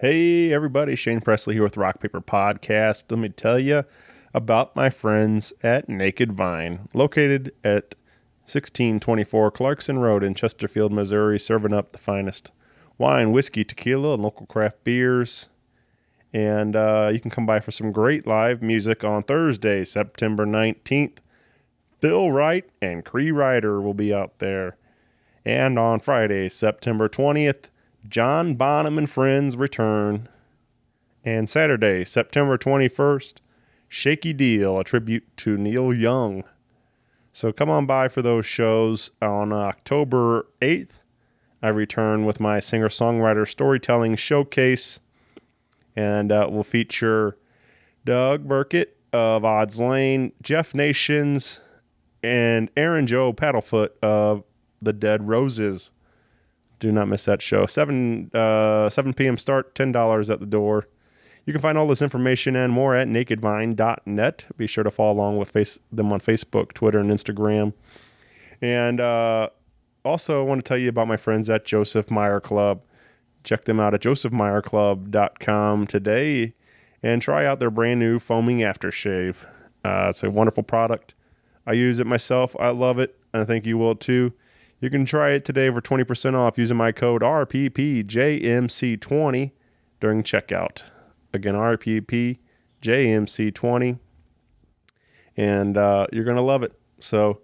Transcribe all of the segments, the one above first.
Hey everybody, Shane Presley here with Rock Paper Podcast. Let me tell you about my friends at Naked Vine, located at 1624 Clarkson Road in Chesterfield, Missouri, serving up the finest wine, whiskey, tequila, and local craft beers. And you can come by for some great live music on Thursday, September 19th. Phil Wright and Cree Ryder will be out there. And on Friday, September 20th, John Bonham and Friends return. And Saturday, September 21st, Shaky Deal, a tribute to Neil Young. So come on by for those shows. On October 8th, I return with my singer-songwriter storytelling showcase. And we'll feature Doug Burkett of Odds Lane, Jeff Nations, and Aaron Joe Paddlefoot of The Dead Roses. Do not miss that show. 7 p.m. start, $10 at the door. You can find all this information and more at nakedvine.net. Be sure to follow along with them on Facebook, Twitter, and Instagram. And also, I want to tell you about my friends at Joseph Meyer Club. Check them out at josephmeyerclub.com today and try out their brand new foaming aftershave. It's a wonderful product. I use it myself. I love it, and I think you will too. You can try it today for 20% off using my code RPPJMC20 during checkout. Again, RPPJMC20. And you're going to love it. So,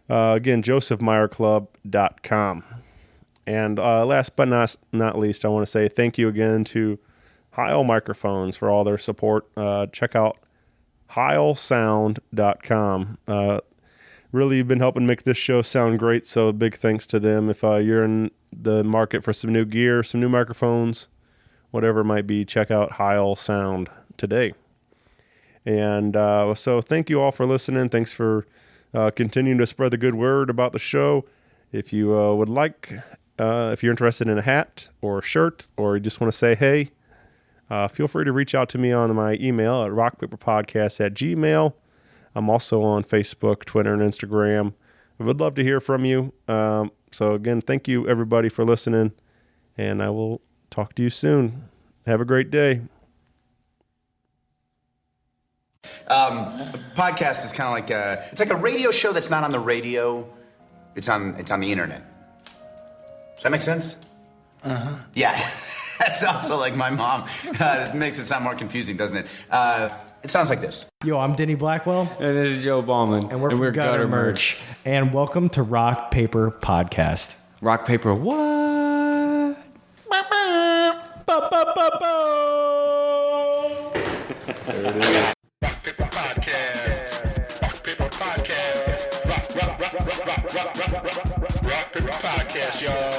again, josephmeyerclub.com. And last but not least, I want to say thank you again to Heil Microphones for all their support. Check out heilsound.com. Really been helping make this show sound great, so big thanks to them. If you're in the market for some new gear, some new microphones, whatever it might be, check out Heil Sound today. And so thank you all for listening. Thanks for continuing to spread the good word about the show. If you would like, if you're interested in a hat or a shirt, or you just want to say hey, feel free to reach out to me on my email at rockpaperpodcast@gmail.com. I'm also on Facebook, Twitter, and Instagram. I would love to hear from you. So again, thank you everybody for listening, and I will talk to you soon. Have a great day. A podcast is kind of like it's like a radio show that's not on the radio. It's on the internet. Does that make sense? Uh-huh. Yeah. That's also like my mom. It makes it sound more confusing, doesn't it? It sounds like this. Yo, I'm Denny Blackwell. And this is Joe Ballman. And we're from Gutter Merch. And welcome to Rock Paper Podcast. Rock Paper what? There it is. Rock Paper Podcast. Rock Paper Podcast. Rock Paper Podcast, y'all.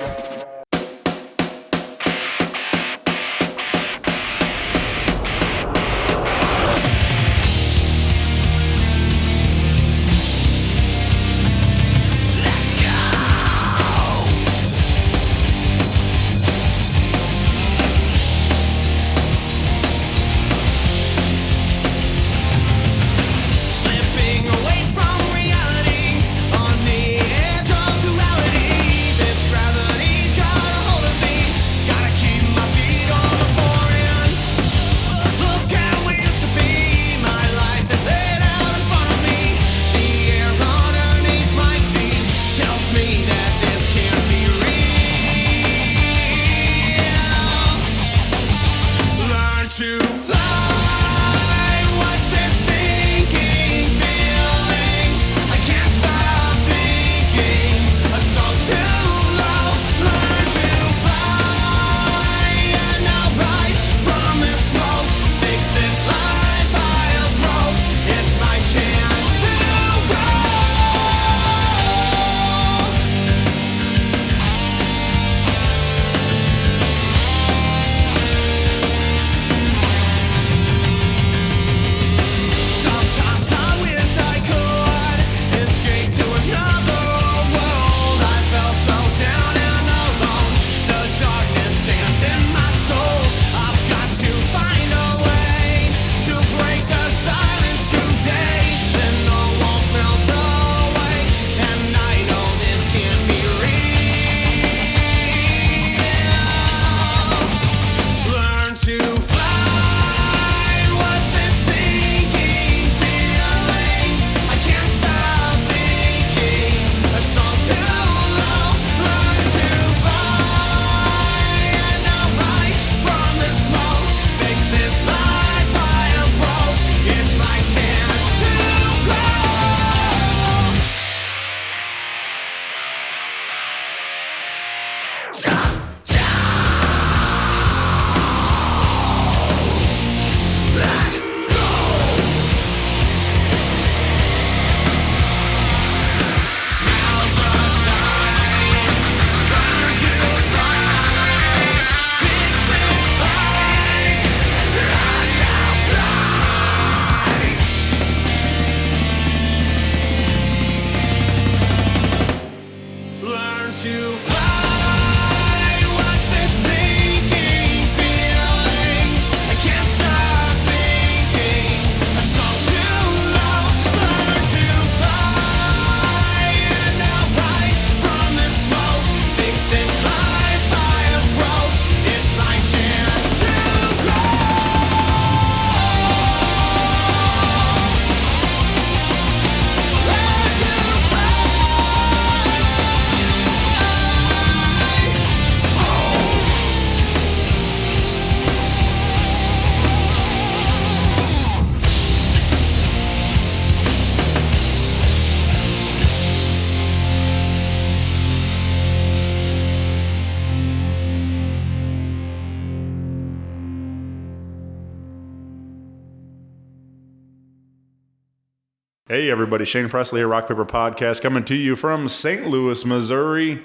Hey, everybody. Shane Presley here, Rock Paper Podcast, coming to you from St. Louis, Missouri.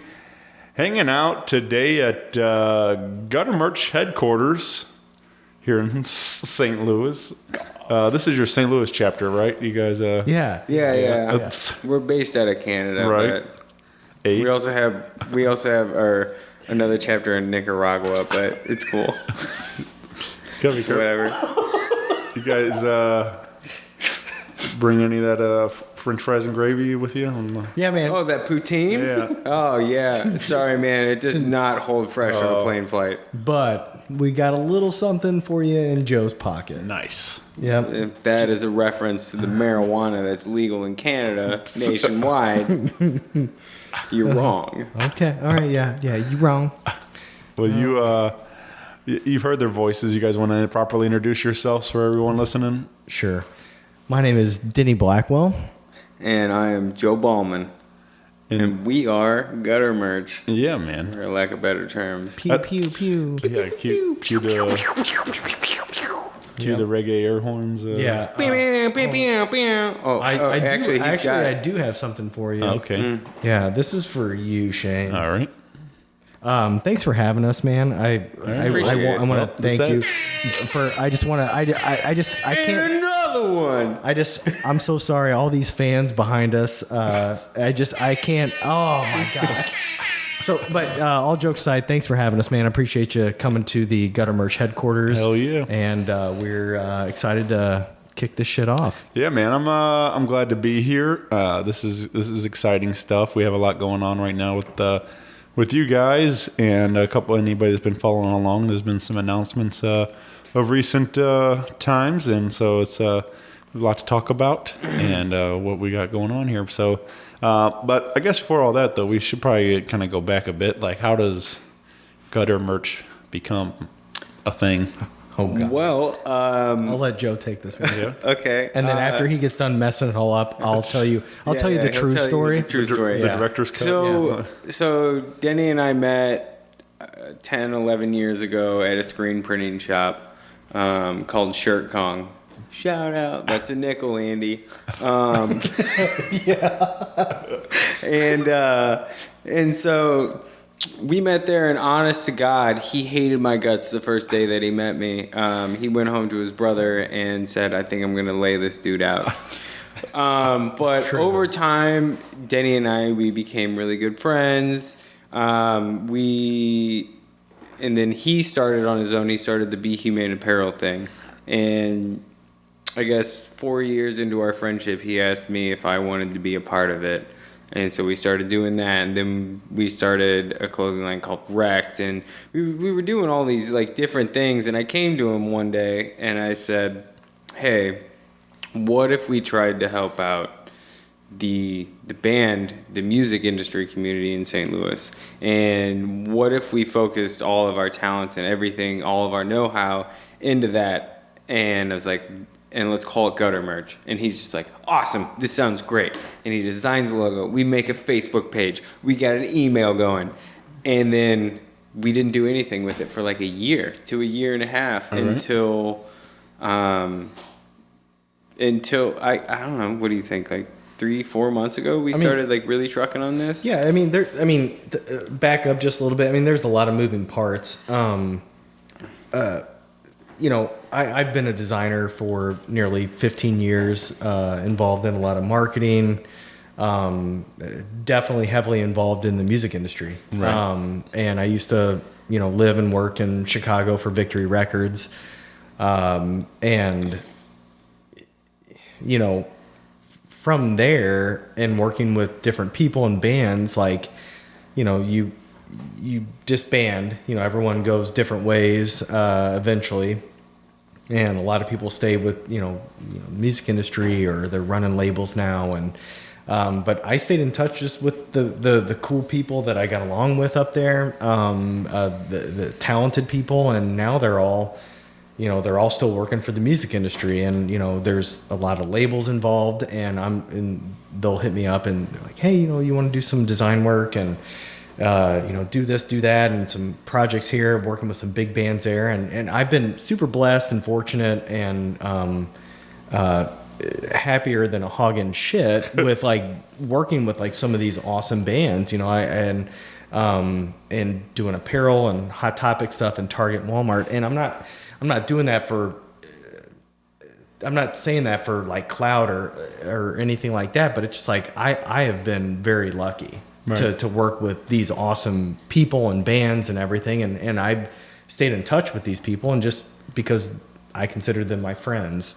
Hanging out today at Gutter Merch headquarters here in St. Louis. This is your St. Louis chapter, right? You guys? Yeah. That's We're based out of Canada, right. but Eight. we also have our another chapter in Nicaragua, but it's cool. Gotta be careful. Whatever. You guys bring any of that French fries and gravy with you? Yeah, man. Oh, that poutine? Yeah. Oh, yeah. Sorry, man. It does not hold fresh on a plane flight. But we got a little something for you in Joe's pocket. Nice. Yep. If that is a reference to the marijuana that's legal in Canada nationwide, you're wrong. Okay. All right. Yeah. You wrong. Well, you've heard their voices. You guys want to properly introduce yourselves for everyone listening? Sure. My name is Denny Blackwell. And I am Joe Ballman. And we are Gutter Merch, Yeah, man. for lack of better terms. Pew pew pew. Yeah, cue the reggae air horns. Yeah. Oh, I do have something for you. Okay. Yeah, this is for you, Shane. All right. Thanks for having us, man. I Appreciate it. want to thank you for. I just want to. I can't. Another one. I'm so sorry. All these fans behind us. I can't. Oh my god. So, but all jokes aside, thanks for having us, man. I appreciate you coming to the Gutter Merch headquarters. Hell yeah. And we're excited to kick this shit off. Yeah, man. I'm glad to be here. This is exciting stuff. We have a lot going on right now with you guys and anybody that's been following along. There's been some announcements of recent times, and so it's a lot to talk about and what we got going on here. So, but I guess before all that, though, we should probably kind of go back a bit. Like, how does Gutter Merch become a thing? Oh god. Well, I'll let Joe take this one. Yeah. okay. And then after he gets done messing it all up, I'll tell you the he'll true tell you story. the true story. The Yeah. director's cut. So Denny and I met 10, 11 years ago at a screen printing shop called Shirt Kong. Shout out. That's a nickel, Andy. And so we met there, and honest to God, he hated my guts the first day that he met me. He went home to his brother and said, I think I'm going to lay this dude out. But over time, Denny and we became really good friends. And then he started on his own. He started the Be Humane Apparel thing. And I guess 4 years into our friendship, he asked me if I wanted to be a part of it. And so we started doing that, and then we started a clothing line called Wrecked, and we were doing all these like different things. And I came to him one day and I said, hey, what if we tried to help out the band, the music industry community in St. Louis? And what if we focused all of our talents and everything, all of our know-how into that? And I was like, and let's call it Gutter Merch. And he's just like, awesome, this sounds great. And he designs the logo. We make a Facebook page. We got an email going. And then we didn't do anything with it for like a year to a year and a half until I don't know, what do you think? Like 3-4 months ago, we started like really trucking on this. Yeah, back up just a little bit. I mean, there's a lot of moving parts. I've been a designer for nearly 15 years, involved in a lot of marketing, definitely heavily involved in the music industry. Right. And I used to, live and work in Chicago for Victory Records. From there and working with different people and bands, like, you disband, everyone goes different ways, eventually. And a lot of people stay with, music industry, or they're running labels now. And, but I stayed in touch just with the cool people that I got along with up there, the talented people. And now they're all still working for the music industry. And, there's a lot of labels involved, and they'll hit me up and they're like, hey, you want to do some design work and, do this, do that, and some projects here, working with some big bands there. And I've been super blessed and fortunate and happier than a hog in shit with like working with like some of these awesome bands, you know, and doing apparel and Hot Topic stuff and Target and Walmart. And I'm not doing that for, I'm not saying that for like clout or anything like that, but it's just like, I have been very lucky to work with these awesome people and bands and everything. And I've stayed in touch with these people, and just because I consider them my friends,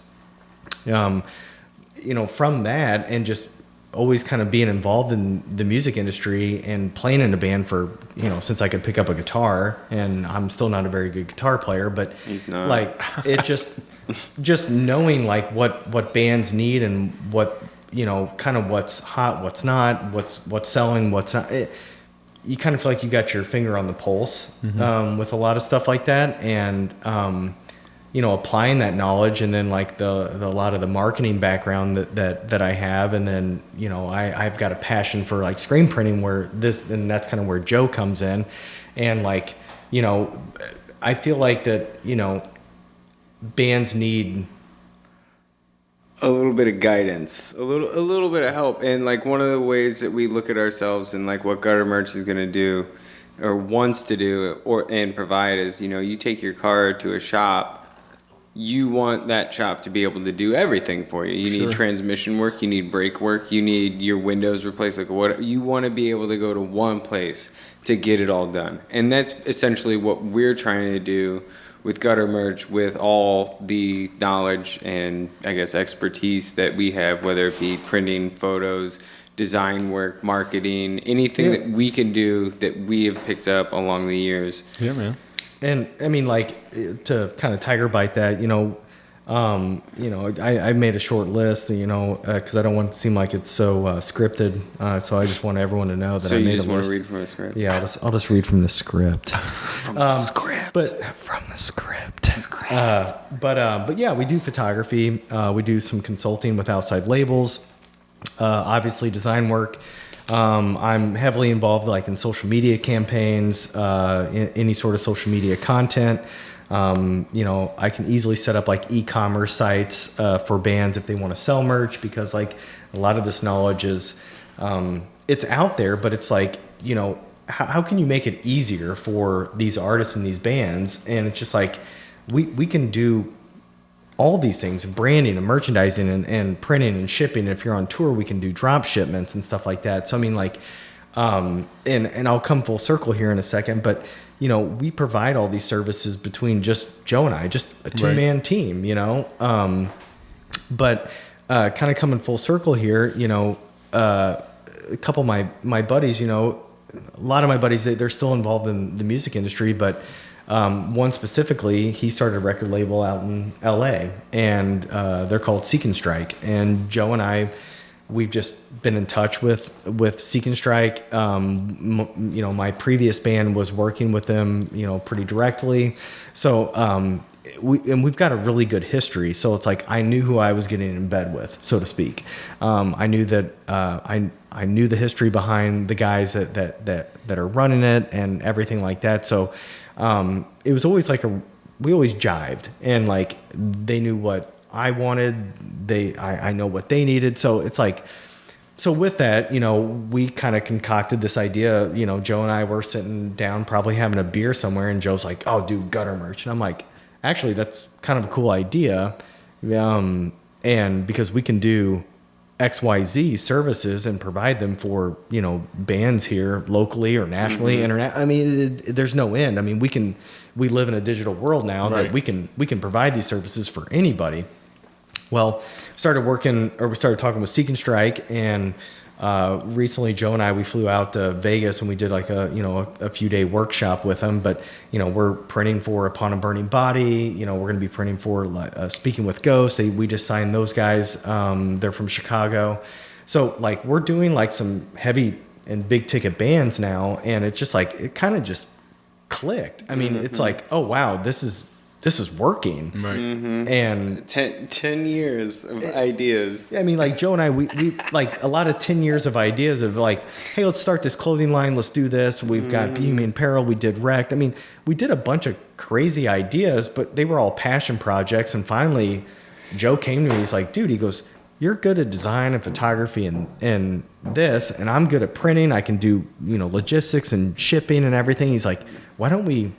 you know, from that, and just always kind of being involved in the music industry and playing in a band for, you know, since I could pick up a guitar, and I'm still not a very good guitar player, but He's not. like it just knowing like what bands need and what, you know, kind of what's hot, what's not, what's selling, what's not. You kind of feel like you got your finger on the pulse with a lot of stuff like that, and you know, applying that knowledge, and then like the lot of the marketing background that I have, and then, you know, I've got a passion for like screen printing, and that's kind of where Joe comes in, and like, you know, I feel like that, you know, bands need a little bit of guidance, a little bit of help. And like one of the ways that we look at ourselves and like what Gutter Merch is going to do or wants to do and provide is, you know, you take your car to a shop, you want that shop to be able to do everything for you. You need transmission work, you need brake work, you need your windows replaced. Like what you want to be able to go to one place to get it all done. And that's essentially what we're trying to do with Gutter Merch, with all the knowledge and I guess expertise that we have, whether it be printing, photos, design work, marketing, anything that we can do that we have picked up along the years. Yeah, man. And I mean, like, to kind of tiger bite that, you know, I made a short list, you know, because I don't want it to seem like it's so scripted. So I just want everyone to know that So I you made just a want list. to read from a script? Yeah, I'll just read from the script. From the script. But From the script. but yeah, we do photography. We do some consulting with outside labels. Obviously, design work. I'm heavily involved like in social media campaigns, in any sort of social media content. You know, I can easily set up like e-commerce sites for bands if they want to sell merch, because like a lot of this knowledge is it's out there, but it's like, you know, how can you make it easier for these artists and these bands? And it's just like we can do all these things, branding and merchandising and printing and shipping. If you're on tour, we can do drop shipments and stuff like that. So I mean, like, and I'll come full circle here in a second, but you know, we provide all these services between just Joe and I, just a two-man team, you know. But kind of coming full circle here, you know, a couple of my buddies, you know, a lot of my buddies, they're still involved in the music industry, but one specifically, he started a record label out in LA, and they're called Seek and Strike. And Joe and I, we've just been in touch with Seek and Strike. You know, my previous band was working with them, you know, pretty directly. So we've got a really good history. So it's like I knew who I was getting in bed with, so to speak. I knew that I knew the history behind the guys that are running it and everything like that. So it was always like we always jived, and like they knew what I wanted. I know what they needed. So it's like, so with that, you know, we kind of concocted this idea. You know, Joe and I were sitting down, probably having a beer somewhere, and Joe's like, "Oh, do Gutter Merch," and I'm like, "Actually, that's kind of a cool idea," and because we can do XYZ services and provide them for, you know, bands here locally or nationally, internet. I mean, there's no end. I mean, we live in a digital world now that we can provide these services for anybody. Well, we started talking with Seek and Strike, and recently Joe and I, we flew out to Vegas and we did like a few day workshop with them. But, you know, we're printing for Upon a Burning Body. You know, we're going to be printing for Speaking with Ghosts. We just signed those guys. They're from Chicago. So like we're doing like some heavy and big ticket bands now. And it's just like, it kind of just clicked. I mean, it's like, oh wow, this is working. Right. And 10 years of ideas. I mean, like Joe and I, we like a lot of 10 years of ideas of like, hey, let's start this clothing line. Let's do this. We've got Bohemian Apparel. We did Wrecked. I mean, we did a bunch of crazy ideas, but they were all passion projects. And finally, Joe came to me. He's like, dude, he goes, you're good at design and photography and this, and I'm good at printing. I can do, logistics and shipping and everything. He's like, why don't we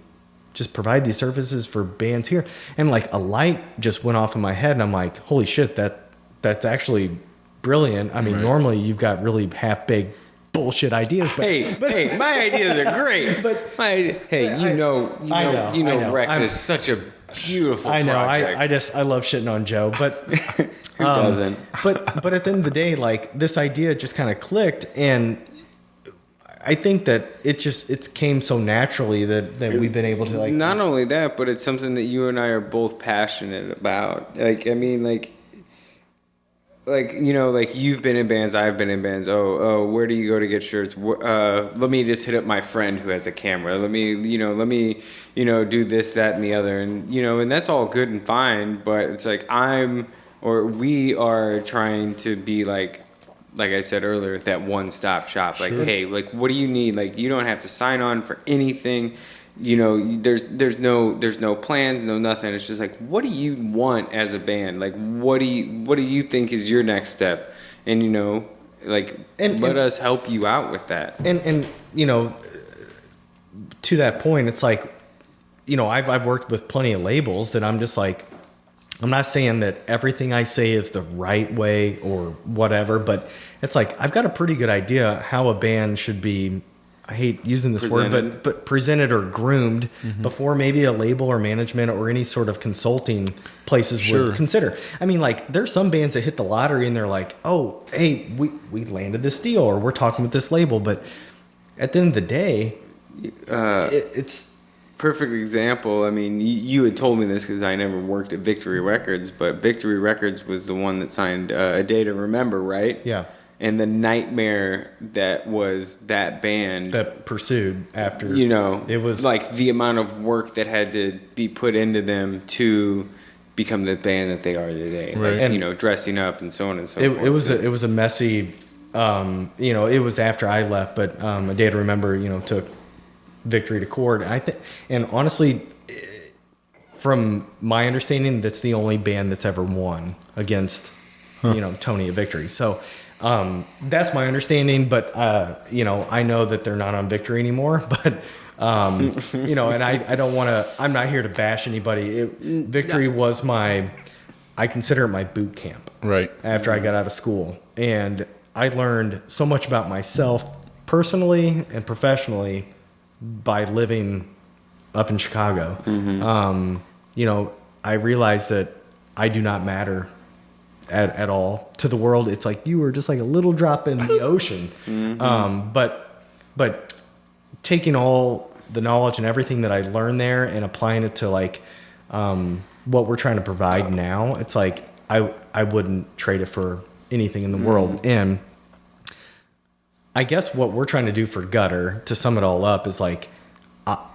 just provide these services for bands here? And like a light just went off in my head, and I'm like, holy shit, that's actually brilliant. I mean, normally you've got really half-baked bullshit ideas, but hey, my ideas are great. But you know, Rec is such a beautiful I know. project. I love shitting on Joe, but Who doesn't? but at the end of the day, like this idea just kind of clicked, and I think that it came so naturally that we've been able to like. Not only that, but it's something that you and I are both passionate about. Like, I mean, like you've been in bands, I've been in bands. Oh, where do you go to get shirts? Let me just hit up my friend who has a camera. Let me do this, that, and the other. And that's all good and fine, but it's like we are trying to be like I said earlier, that one-stop shop. Like, hey, like, what do you need? Like, you don't have to sign on for anything. There's no plans, no nothing. It's just like, what do you want as a band? Like, what do you think is your next step? And let us help you out with that. And to that point, it's like, I've worked with plenty of labels that I'm just like, I'm not saying that everything I say is the right way or whatever, but it's like I've got a pretty good idea how a band should be. I hate using this word, but presented or groomed before maybe a label or management or any sort of consulting places would consider. I mean, like there's some bands that hit the lottery and they're like, oh, hey, we landed this deal or we're talking with this label. But at the end of the day, it's perfect example. I mean, you had told me this because I never worked at Victory Records, but Victory Records was the one that signed A Day to Remember, right? Yeah. And the nightmare that was that band that pursued after, it was like the amount of work that had to be put into them to become the band that they are today. Right. Like, and dressing up and so on and so forth. It was a messy, it was after I left, but A Day to Remember, took Victory to court. And honestly, from my understanding, that's the only band that's ever won against, Tony at Victory. So, that's my understanding, but I know that they're not on Victory anymore, but and I don't want to, I'm not here to bash anybody. Victory was I consider it my boot camp. Right. After I got out of school, and I learned so much about myself personally and professionally by living up in Chicago. I realized that I do not matter at all to the world. It's like you were just like a little drop in the ocean. But taking all the knowledge and everything that I learned there and applying it to like what we're trying to provide now, it's like I wouldn't trade it for anything in the world. And I guess what we're trying to do for Gutter, to sum it all up, is like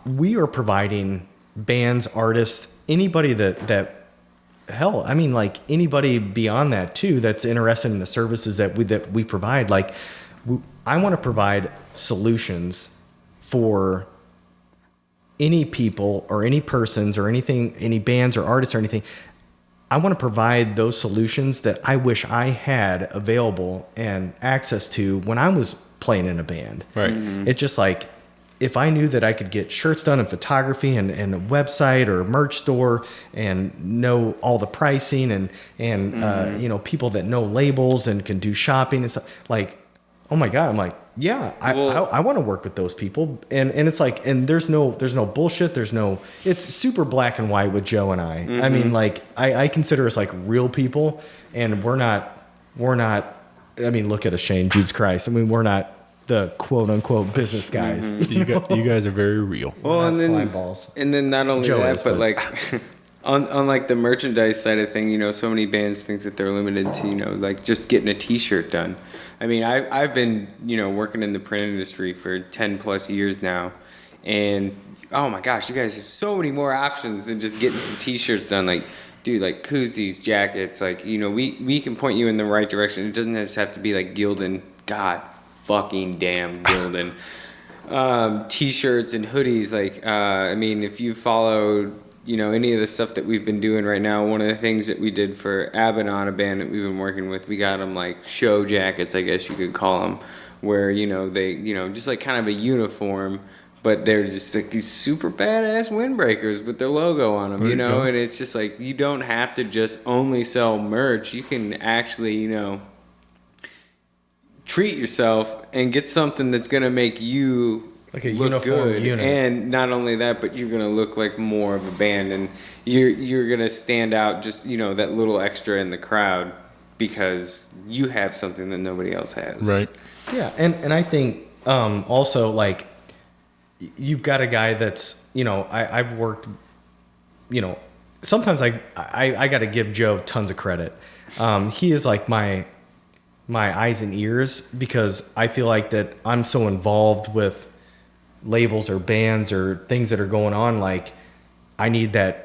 we are providing bands, artists, anybody that hell, I mean, like anybody beyond that too that's interested in the services that we provide. Like I want to provide solutions for any people or any persons or anything, any bands or artists or anything. I want to provide those solutions that I wish I had available and access to when I was playing in a band. Right. It's just like, if I knew that I could get shirts done and photography and a website or a merch store and know all the pricing and people that know labels and can do shopping and stuff, like, oh my God, I'm like, yeah, I want to work with those people. And it's like, and there's no bullshit. It's super black and white with Joe and I. I mean, like I consider us like real people, and we're not, I mean, look at us, Shane, Jesus Christ. I mean, we're not the quote unquote business guys. You guys are very real. Well, and then slime balls. And then not only Joe that, is, but like on like the merchandise side of thing, so many bands think that they're limited to, like just getting a t-shirt done. I mean, I've been, working in the print industry for 10 plus years now, and oh my gosh, you guys have so many more options than just getting some t-shirts done. Like, dude, like koozies, jackets, like, we can point you in the right direction. It doesn't just have to be like Gildan. God fucking damn Gildan. T-shirts and hoodies. Like, I mean, if you followed any of the stuff that we've been doing right now. One of the things that we did for Abaddon, a band that we've been working with, we got them like show jackets, I guess you could call them, where they just like kind of a uniform, but they're just like these super badass windbreakers with their logo on them, and it's just like you don't have to just only sell merch. You can actually treat yourself and get something that's gonna make you like a look uniform good. unit. And not only that, but you're gonna look like more of a band, and you're gonna stand out, just that little extra in the crowd, because you have something that nobody else has. Right. Yeah, and I think also like you've got a guy that's I've worked sometimes I got to give Joe tons of credit. He is like my eyes and ears, because I feel like that I'm so involved with labels or bands or things that are going on. Like I need that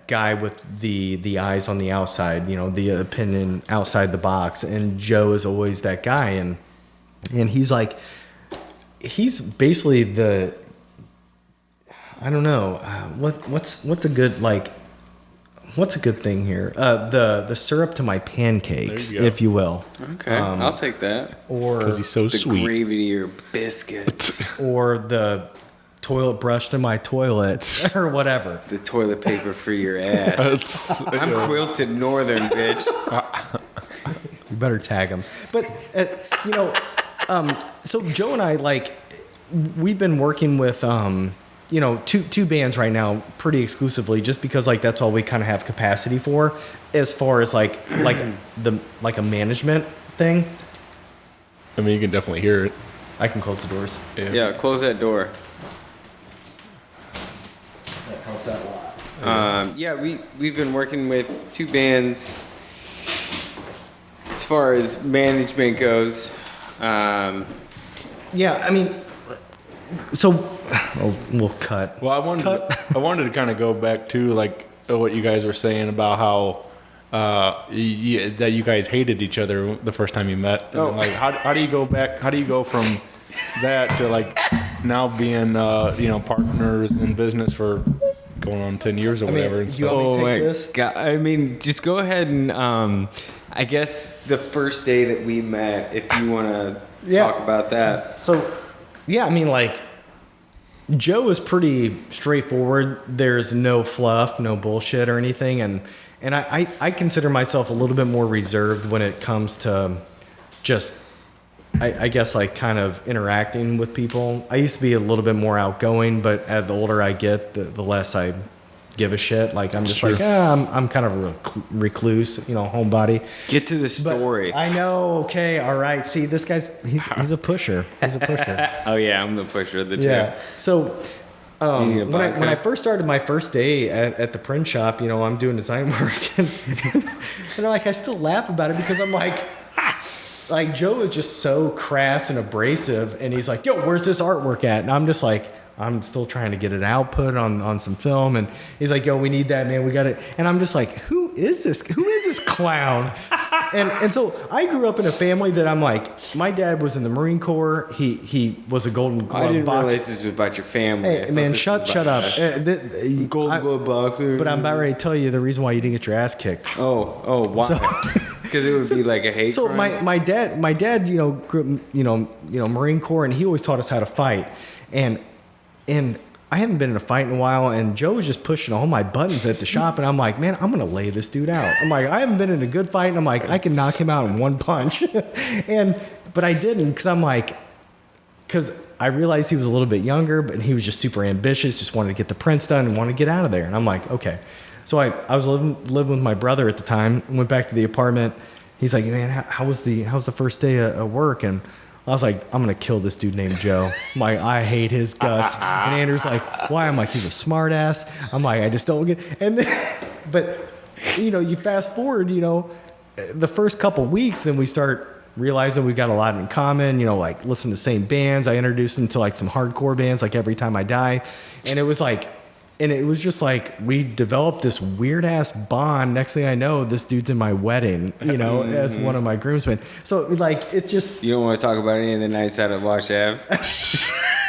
guy with the eyes on the outside, the opinion outside the box, and Joe is always that guy. And he's basically I don't know what's a good what's a good thing here, the syrup to my pancakes, There you go. if you will. Okay, I'll take that. Or Because he's so The sweet. gravy to your biscuits. or the toilet brush to my toilet, or whatever. The toilet paper for your ass. I'm quilted northern, bitch. You better tag him. But so Joe and I, we've been working with two bands right now pretty exclusively, just because that's all we kind of have capacity for, as far as like a management thing. I mean, you can definitely hear it. I can close the doors. Yeah, close that door. That helps out a lot. We've been working with two bands as far as management goes. Yeah, I mean, so we'll cut. Well, I wanted to kind of go back to what you guys were saying about how that you guys hated each other the first time you met. And then, how do you go back? How do you go from that to now being partners in business for going on 10 years or whatever? And do you stuff? want me to take this? God, I mean, just go ahead and I guess the first day that we met, if you want to talk about that. So, yeah, I mean, Joe is pretty straightforward. There's no fluff, no bullshit or anything. And I consider myself a little bit more reserved when it comes to just, I guess, kind of interacting with people. I used to be a little bit more outgoing, but the older I get, the less I give a shit. I'm just I'm kind of a recluse, homebody. Get to the But story. I know. Okay. All right. See, this guy's he's a pusher. He's a pusher. Oh yeah, I'm the pusher of the two. Yeah. So You need a when I vodka? first started my first day at the print shop, I'm doing design work, and I still laugh about it, because I'm like Joe is just so crass and abrasive, and he's like, "Yo, where's this artwork at?" And I'm just like, I'm still trying to get it output on some film, and he's like, "Yo, we need that, man. We got it." And I'm just like, "Who is this? Who is this clown?" and so I grew up in a family that I'm like, my dad was in the Marine Corps. He was a Golden Glove I didn't boxer. realize this was about your family. I Hey thought man, this shut was about- up. Golden Glove boxer. But I'm about ready to tell you the reason why you didn't get your ass kicked. Oh, why? Because it would be like a hate So crime. my dad, grew up, Marine Corps, and he always taught us how to fight. And I haven't been in a fight in a while, and Joe was just pushing all my buttons at the shop, and I'm like, man, I'm gonna lay this dude out. I'm like, I haven't been in a good fight, and I'm like, I can knock him out in one punch. But I didn't, because I realized he was a little bit younger, but he was just super ambitious, just wanted to get the prints done and wanted to get out of there. And I'm like, okay. So I was living with my brother at the time, went back to the apartment. He's like, man, how was the first day of work? And I was like, I'm gonna kill this dude named Joe. I'm like, I hate his guts. And Andrew's like, why? I'm like, he's a smart ass. I'm like, I just don't get. And then, but you fast forward, the first couple weeks, then we start realizing we got a lot in common. Listen to the same bands. I introduced him to some hardcore bands, like Every Time I Die, and it was just like we developed this weird ass bond. Next thing I know, this dude's in my wedding, as one of my groomsmen. So it's just, You don't want to talk about any of the nights out at Wash Ave?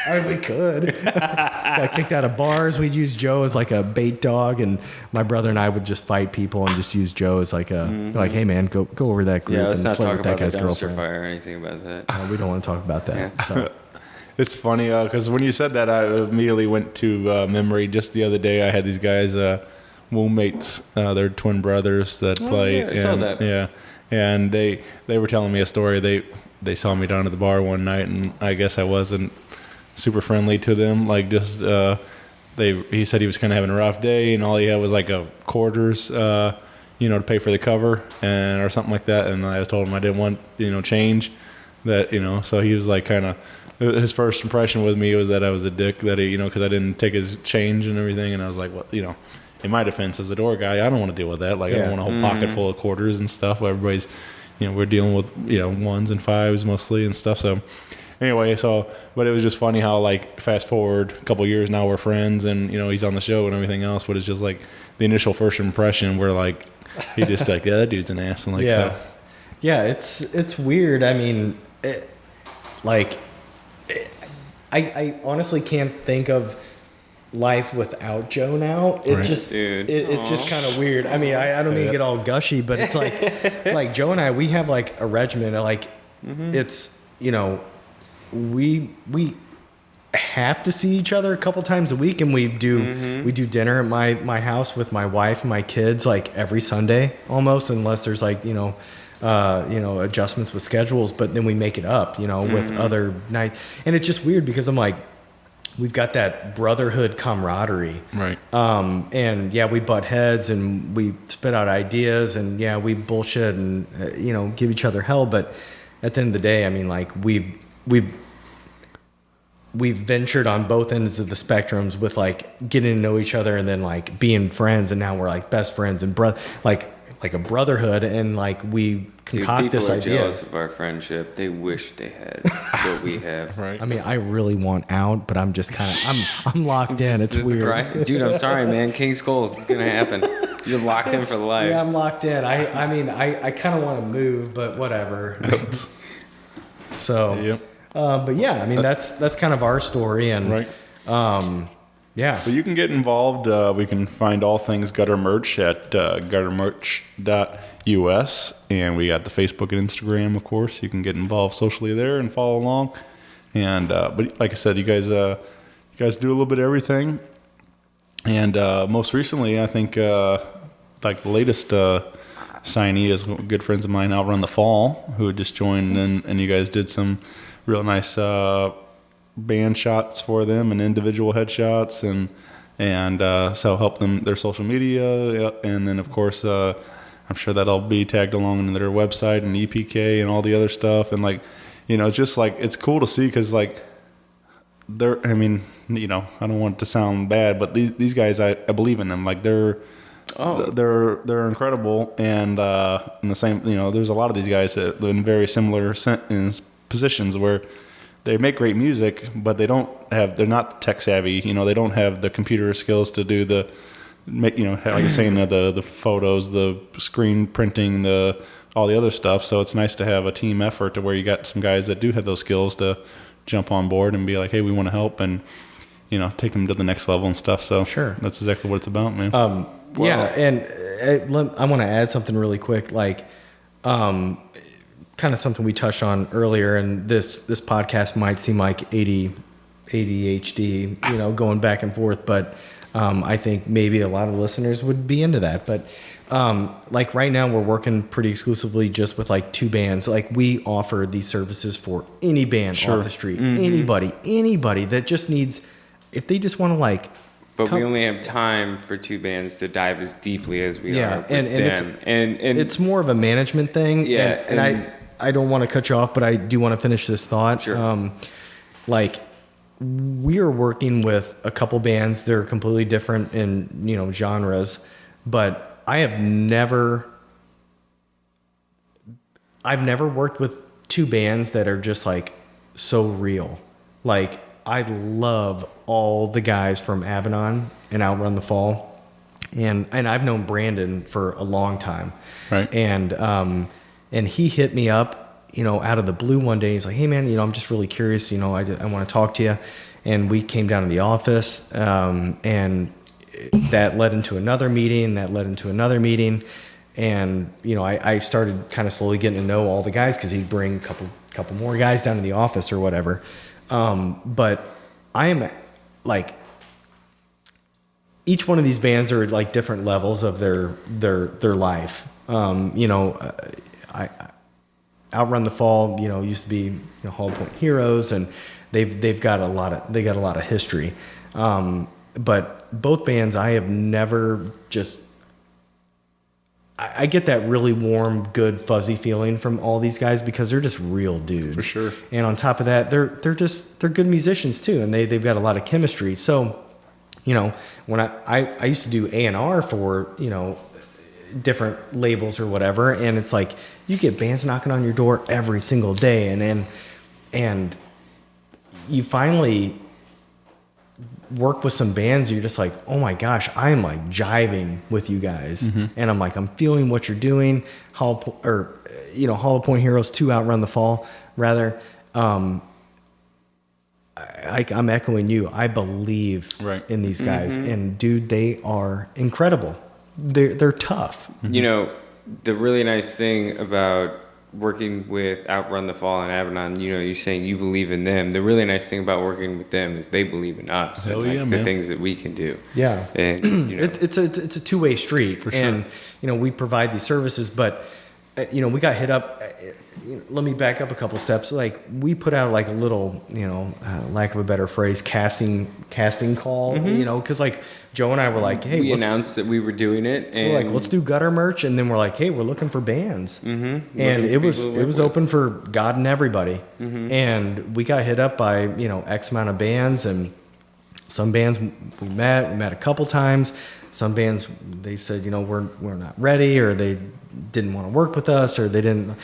I mean, we could. Got kicked out of bars. We'd use Joe as like a bait dog, and my brother and I would just fight people and just use Joe as like a like, hey man, go over that group. Yeah, let's and not flirt talk with that about the guy's dumpster girlfriend. fire or anything about that. We don't want to talk about that. Yeah. So It's funny because when you said that, I immediately went to memory. Just the other day, I had these guys, womb mates. They're twin brothers that play. yeah, I saw that. Yeah, and they were telling me a story. They saw me down at the bar one night, and I guess I wasn't super friendly to them. Like just he said he was kind of having a rough day, and all he had was like a quarters, to pay for the cover and or something like that. And I told him I didn't want change. That so he was like kind of. His first impression with me was that I was a dick, that he, because I didn't take his change and everything. And I was like, well, in my defense as a door guy, I don't want to deal with that. Like, I don't want a whole pocket full of quarters and stuff. Everybody's, we're dealing with, ones and fives mostly and stuff. So anyway, but it was just funny how, like, fast forward a couple years now, we're friends and, he's on the show and everything else. But it's just like the initial first impression, we're like, he just like, yeah, that dude's an ass. And like, yeah, so. yeah, it's weird. I mean, I honestly can't think of life without Joe now. It Right. just Dude. it's just kind of weird. I mean, I don't need to get all gushy, but it's like Joe and I, we have like a regimen. Like it's we have to see each other a couple times a week, and we do dinner at my house with my wife and my kids like every Sunday almost, unless there's like adjustments with schedules, but then we make it up, with other nights. And it's just weird because I'm like, we've got that brotherhood camaraderie. Right. And yeah, we butt heads and we spit out ideas and yeah, we bullshit and, give each other hell. But at the end of the day, I mean, like we've ventured on both ends of the spectrums with like getting to know each other and then like being friends. And now we're like best friends and like a brotherhood, and like we concoct Dude, this people are idea. jealous of our friendship. They wish they had what we have. Right. I mean, I really want out, but I'm just kind of I'm locked in. It's weird. Right? Dude, I'm sorry, man. King Skulls is gonna happen. You're locked in for life. Yeah, I'm locked in. I mean, I kind of want to move, but whatever. So, Yep. but yeah, I mean, that's kind of our story, and Right. yeah. But you can get involved. We can find all things Gutter Merch at guttermerch.us. And we got the Facebook and Instagram, of course. You can get involved socially there and follow along. And but like I said, you guys do a little bit of everything. And most recently, I think like the latest signee is good friends of mine, Outrun the Fall, who had just joined, and you guys did some real nice band shots for them and individual headshots and so help them their social media, and then of course I'm sure that'll be tagged along in their website and EPK and all the other stuff, and like it's just like it's cool to see because like they're I don't want it to sound bad, but these guys I believe in them. Like they're incredible, and in the same there's a lot of these guys that in very similar positions where they make great music, but they're not tech savvy. They don't have the computer skills to do like you're saying, the photos, the screen printing, all the other stuff. So it's nice to have a team effort to where you got some guys that do have those skills to jump on board and be like, hey, we want to help and, take them to the next level and stuff. So Sure. That's exactly what it's about, man. Yeah, and I want to add something really quick, like kind of something we touched on earlier, and this podcast might seem like ADHD, going back and forth, but I think maybe a lot of listeners would be into that. But like right now, we're working pretty exclusively just with like 2 bands. Like we offer these services for any band off the street, anybody that just needs, if they just want to like. But we only have time for 2 bands to dive as deeply as we are with and them. And it's more of a management thing. Yeah, and I don't want to cut you off, but I do want to finish this thought. Sure. Like we are working with a couple bands. They're completely different in, genres, but I've never worked with 2 bands that are just like so real. Like I love all the guys from Abaddon and Outrun the Fall. And I've known Brandon for a long time. Right. And he hit me up, out of the blue one day. He's like, hey man, I'm just really curious. I want to talk to you. and we came down to the office, and that led into another meeting, and I started kind of slowly getting to know all the guys because he'd bring a couple more guys down to the office or whatever. But I am like, each one of these bands are like different levels of their life. I Outrun the Fall, used to be Hollow Point Heroes, and they've got a lot of history. But both bands, I have never just. I get that really warm, good, fuzzy feeling from all these guys because they're just real dudes. For sure. And on top of that, they're good musicians too, and they've got a lot of chemistry. So, when I used to do A&R for different labels or whatever, and it's like you get bands knocking on your door every single day, and you finally work with some bands, you're just like, oh my gosh, I am like jiving with you guys. And I'm feeling what you're doing. Hollow Point Heroes 2 Outrun the Fall, rather. I'm echoing you. I believe in these guys, and dude, they are incredible. They're tough. The really nice thing about working with Outrun the Fall and Abaddon, you're saying you believe in them. The really nice thing about working with them is they believe in us and the things that we can do. Yeah, and it's a two-way street, For sure. and we provide these services, but we got hit up. Let me back up a couple steps. Like, we put out like a little, lack of a better phrase, casting call. Because like Joe and I were like, hey, we announced that we were doing it, and we're like, let's do gutter merch, and then we're like, hey, we're looking for bands, and it was open for God and everybody, and we got hit up by X amount of bands, and some bands we met a couple times. Some bands, they said, we're not ready, or they didn't want to work with us, or they didn't,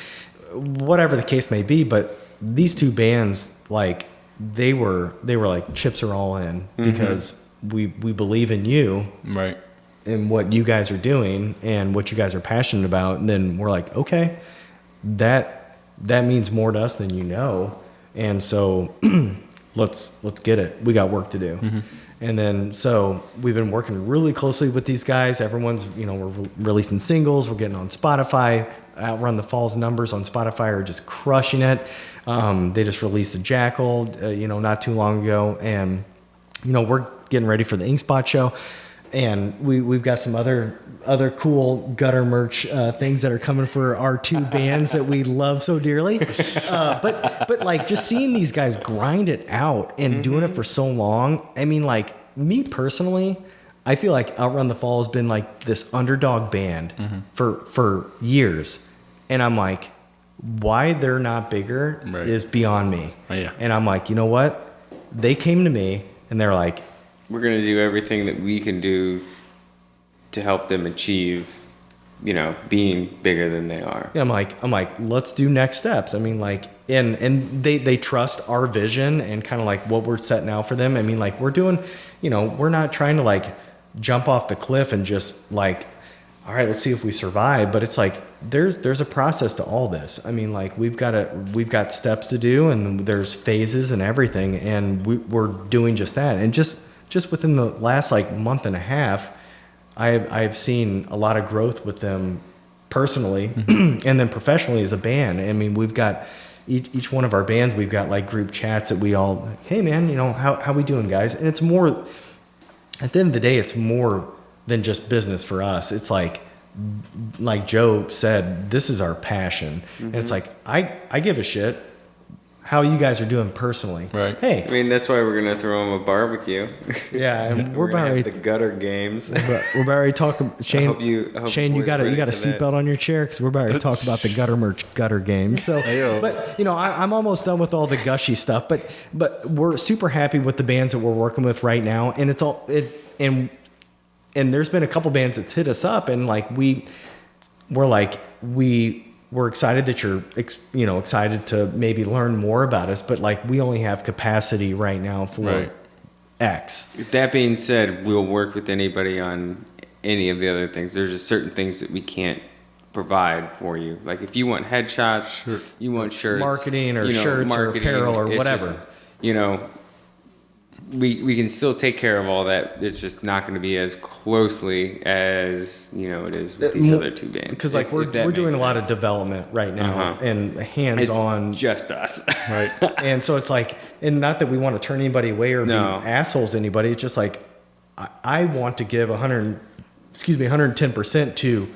whatever the case may be. But these two bands, like, they were like, chips are all in, because we believe in you, Right. and what you guys are doing and what you guys are passionate about. And then we're like, okay, that means more to us than and so let's get it. We got work to do. And then, so we've been working really closely with these guys. Everyone's, we're releasing singles. We're getting on Spotify. Outrun the Fall's numbers on Spotify are just crushing it. They just released the Jackal, not too long ago. And, we're getting ready for the Inkspot show. And we've got some other cool gutter merch things that are coming for our two bands that we love so dearly. But like, just seeing these guys grind it out and doing it for so long. I mean, like, me personally, I feel like Outrun the Fall has been like this underdog band for years. And I'm like, why they're not bigger is beyond me. Oh, yeah. And I'm like, you know what? They came to me and they're like, we're going to do everything that we can do to help them achieve, being bigger than they are. Yeah, I'm like, let's do next steps. I mean, like, and they trust our vision and kind of like what we're setting out for them. I mean, like, we're doing, we're not trying to like jump off the cliff and just like, all right, let's see if we survive. But it's like, there's a process to all this. I mean, like, we've got steps to do, and there's phases and everything. And we're doing just that. And just within the last like month and a half, I've seen a lot of growth with them personally, and then professionally as a band. I mean, we've got each one of our bands, we've got like group chats that we all like, hey man, how we doing, guys? And it's more, at the end of the day, it's more than just business for us. It's like Joe said, this is our passion. And it's like, I give a shit how you guys are doing personally. Right. Hey. I mean, that's why we're going to throw them a barbecue. Yeah, and we're about to have the gutter games. We're about to talk. Shane, I hope Shane, you got a ready for that. seatbelt on your chair, because we're about to talk about the gutter merch gutter game. So, but I'm almost done with all the gushy stuff. But we're super happy with the bands that we're working with right now, and and there's been a couple bands that's hit us up, and like we're excited that you're excited to maybe learn more about us, but like, we only have capacity right now for X. That being said, we'll work with anybody on any of the other things. There's just certain things that we can't provide for you. Like, if you want headshots, you want shirts, Marketing or shirts or apparel or it's whatever. just, we can still take care of all that. It's just not going to be as closely as it is with these other two bands. Because like we're doing a lot of development right now and hands-on. It's just us, Right. And so it's like, and not that we want to turn anybody away or No. be assholes to anybody. It's just like I want to give 110% to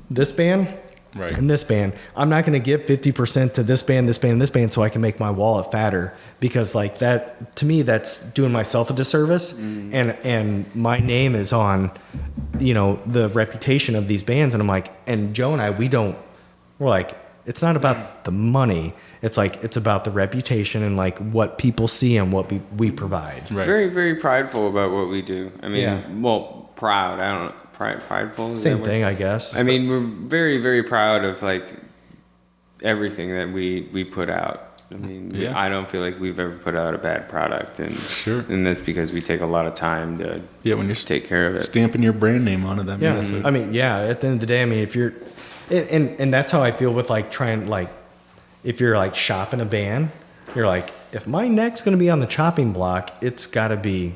this band. Right. And this band, I'm not going to give 50% to this band, this band, and this band, so I can make my wallet fatter. Because like that, to me, that's doing myself a disservice. And my name is on, the reputation of these bands. And I'm like, and Joe and I, we're like, it's not about the money. It's like it's about the reputation and like what people see and what we provide. Right. very, very prideful about what we do. I mean, Yeah. well, proud. I don't know. Prideful. Is Same that thing, what- I guess. I mean, we're very, very proud of like everything that we put out. I mean, Yeah. I don't feel like we've ever put out a bad product, and Sure. and that's because we take a lot of time to Yeah, when you're take care of it. stamping your brand name on it, that Yeah, means it. I mean, yeah. At the end of the day, I mean, if you're, and that's how I feel with like trying like, if you're like shopping a band, you're like, if my neck's gonna be on the chopping block, it's got to be,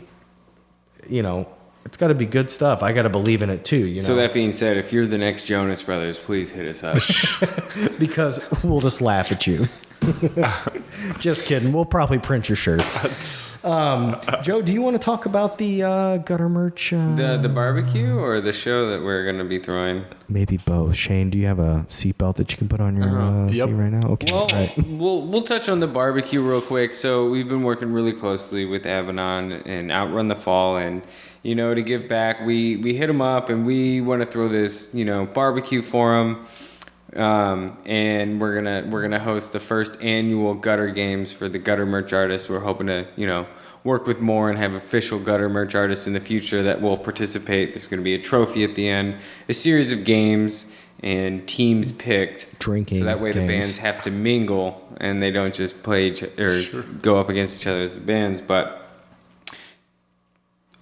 it's got to be good stuff. I got to believe in it too. So that being said, if you're the next Jonas Brothers, please hit us up. because we'll just laugh at you. Just kidding. We'll probably print your shirts. Joe, do you want to talk about the gutter merch? the barbecue or the show that we're gonna be throwing? Maybe both. Shane, do you have a seatbelt that you can put on your Yep. seat right now? Okay. Well, right. we'll touch on the barbecue real quick. So we've been working really closely with Avanon and Outrun the Fall, and to give back, we hit them up and we want to throw this barbecue for them. And we're gonna host the first annual Gutter Games for the Gutter merch artists. We're hoping to work with more and have official Gutter merch artists in the future that will participate. There's going to be a trophy at the end, a series of games and teams picked, Drinking so that way the games. bands have to mingle and they don't just play go up against each other as the bands. But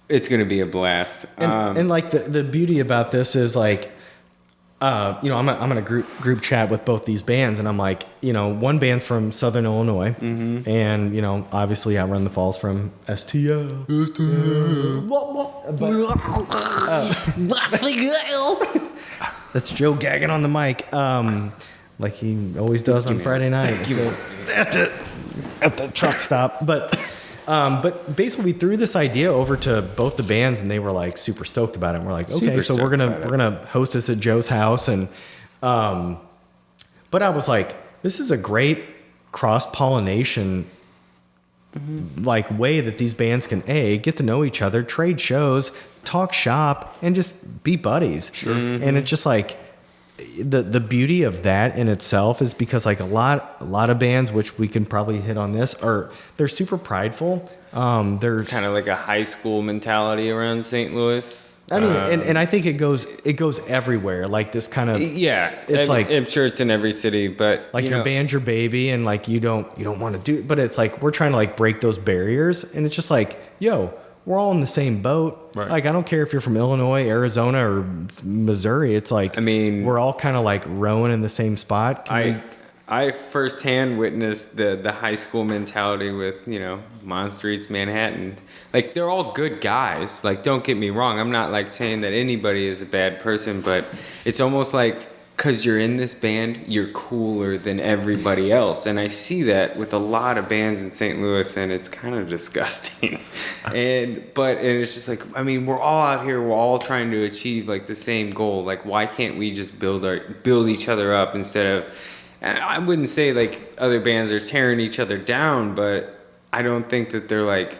it's going to be a blast. And like the beauty about this is like, I'm in a group chat with both these bands, and I'm like, one band's from Southern Illinois, and obviously Outrun the Falls from STO. That's Joe gagging on the mic, like he always does on Friday night at the truck stop. But basically, we threw this idea over to both the bands, and they were like super stoked about it. And we're like, okay, Super so we're gonna host this at Joe's house, and but I was like, this is a great cross pollination like way that these bands can get to know each other, trade shows, talk shop, and just be buddies. Sure. And it's just like the beauty of that in itself is because like a lot of bands, which we can probably hit on this, they're super prideful. There's kind of like a high school mentality around St. Louis. I mean, and I think it goes everywhere. Like this kind of It's I'm sure it's in every city, but like your band's your baby, and like you don't want to do. But it's like we're trying to like break those barriers, and it's just like, yo, we're all in the same boat. Right. Like I don't care if you're from Illinois, Arizona, or Missouri. It's like we're all kind of like rowing in the same spot. I firsthand witnessed the high school mentality with Mon Streets, Manhattan. Like they're all good guys. Like don't get me wrong. I'm not like saying that anybody is a bad person, but it's almost like because you're in this band, you're cooler than everybody else. And I see that with a lot of bands in St. Louis, and it's kind of disgusting. and it's just like, I mean, we're all out here, we're all trying to achieve like the same goal. Like why can't we just build each other up instead of, I wouldn't say like other bands are tearing each other down, but I don't think that they're like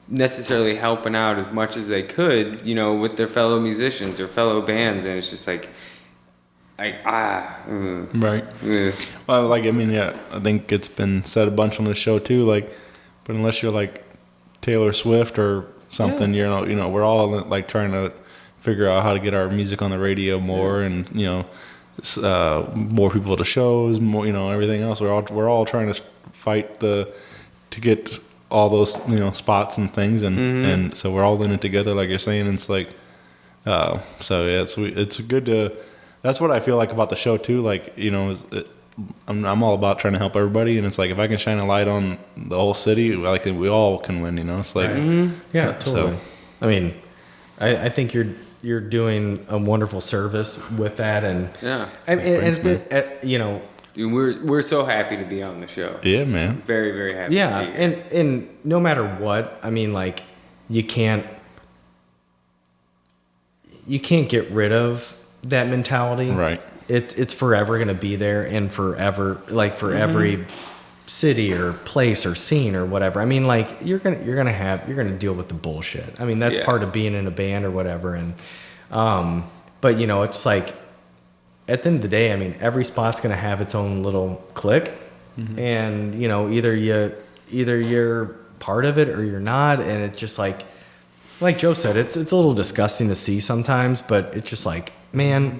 necessarily helping out as much as they could, with their fellow musicians or fellow bands. And it's just like, Right. eh. Well, like, I mean, yeah, I think it's been said a bunch on the show too. Like, but unless you're like Taylor Swift or something, we're all like trying to figure out how to get our music on the radio more, and more people to shows, more, everything else. We're all trying to fight to get all those spots and things, and so we're all in it together, like you're saying. And it's like, so yeah, it's good to. That's what I feel like about the show too. Like I'm all about trying to help everybody, and it's like if I can shine a light on the whole city, like we all can win. You know, it's like Yeah, so- totally. I mean, I think you're doing a wonderful service with that, and Yeah. and Thanks, man. you know, Dude, we're so happy to be on the show. Yeah, man. Very, very happy. yeah, to be here. and no matter what, I mean, like you can't get rid of that mentality, Right. It's forever going to be there, and forever, like for every city or place or scene or whatever. I mean, like you're gonna deal with the bullshit. I mean, that's Yeah. part of being in a band or whatever. And but you know, it's like at the end of the day, I mean, every spot's gonna have its own little clique, and you know, either you're part of it or you're not, and it's just like Joe said, it's a little disgusting to see sometimes, but it's just like, man,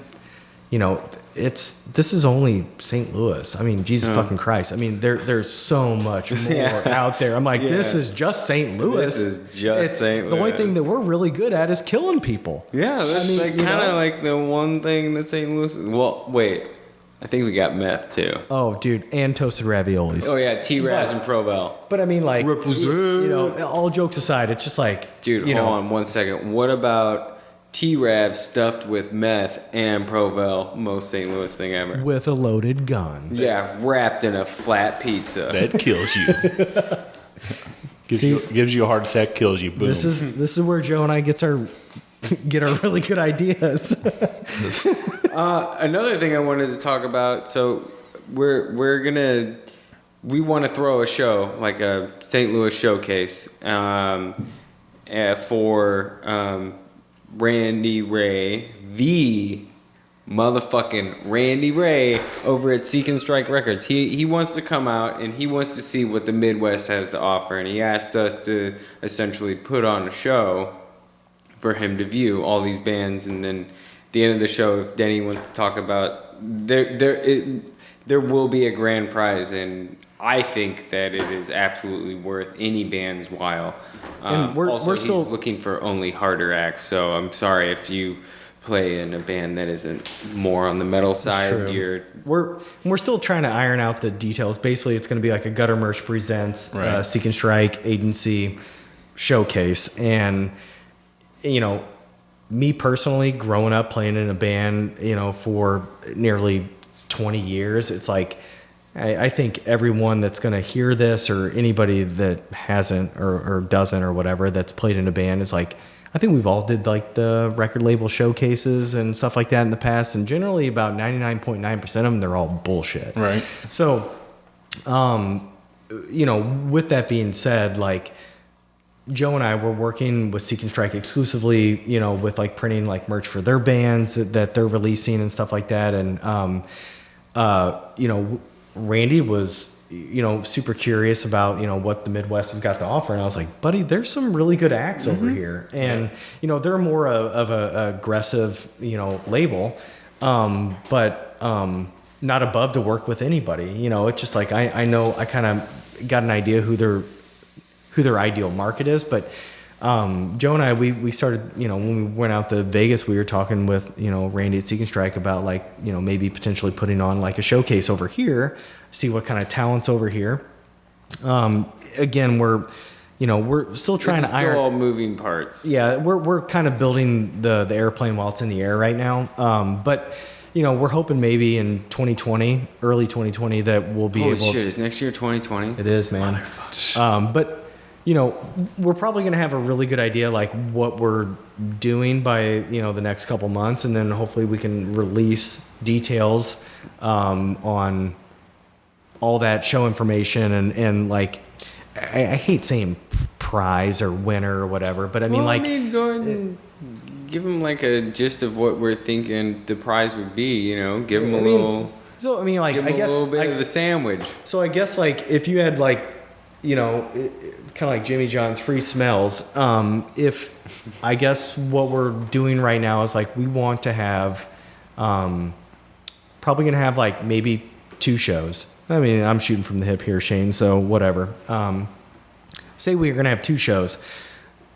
you know, this is only St. Louis. I mean, Jesus fucking Christ. I mean, there's so much more out there. I'm like, this is just St. Louis. This is just St. The only Louis. thing that we're really good at is killing people. Yeah, that's mean, like you kind of know? like the one thing that St. Louis. Well, wait, I think we got meth too. Oh, dude, and toasted raviolis. Oh yeah, T-Raz and Provel. But I mean, like, you know, all jokes aside, it's just like, Dude, you hold know, on 1 second. What about T-Rav stuffed with meth and Provel? Most St. Louis thing ever. with a loaded gun. Yeah, wrapped in a flat pizza. That kills you. gives you a heart attack, kills you. Boom. This is where Joe and I get our really good ideas. Another thing I wanted to talk about. So we want to throw a show, like a St. Louis showcase, for Randy Ray, the motherfucking Randy Ray over at Seek and Strike Records. He wants to come out and he wants to see what the Midwest has to offer, and he asked us to essentially put on a show for him to view all these bands. And then at the end of the show, if Denny wants to talk about, there will be a grand prize, and I think that it is absolutely worth any band's while. And we're also, still- he's looking for only harder acts, so I'm sorry if you play in a band that isn't more on the metal side. True. We're still trying to iron out the details. Basically, it's going to be like a Gutter Merch presents Right. Seek and Strike agency showcase, and you know, me personally, growing up playing in a band, you know, for nearly 20 years, it's like I think everyone that's going to hear this, or anybody that hasn't or doesn't or whatever that's played in a band, is like, I think we've all did like the record label showcases and stuff like that in the past, and generally about 99.9% of them, they're all bullshit. Right. So, you know, with that being said, like Joe and I were working with Seek and Strike exclusively, you know, with like printing like merch for their bands that they're releasing and stuff like that. And, you know, Randy was, you know, super curious about, you know, what the Midwest has got to offer. And I was like, buddy, there's some really good acts over here. And, you know, they're more of a aggressive, you know, label, but not above to work with anybody. You know, it's just like, I know I kind of got an idea who their ideal market is. But Joe and I, we started, you know, when we went out to Vegas, we were talking with, you know, Randy at Seek and Strike about like, you know, maybe potentially putting on like a showcase over here, see what kind of talent's over here. Again, we're still trying This is to still iron. all moving parts. Yeah, we're kind of building the airplane while it's in the air right now. But you know, we're hoping maybe in 2020, early 2020, that we'll be Holy able. shit! Is next year 2020? It is, man. But you know, we're probably going to have a really good idea like what we're doing by, you know, the next couple months, and then hopefully we can release details on all that show information and like I hate saying prize or winner or whatever, but I mean, Well, like, go ahead and give him like a gist of what we're thinking the prize would be. You know, give him a little. So I mean, like, Give him I guess a little bit of the sandwich. So I guess like if you had like, you know, kind of like Jimmy John's free smells. If I guess what we're doing right now is like we want to have, probably gonna have like maybe 2 shows. I mean, I'm shooting from the hip here, Shane. So whatever. Say we're gonna have 2 shows.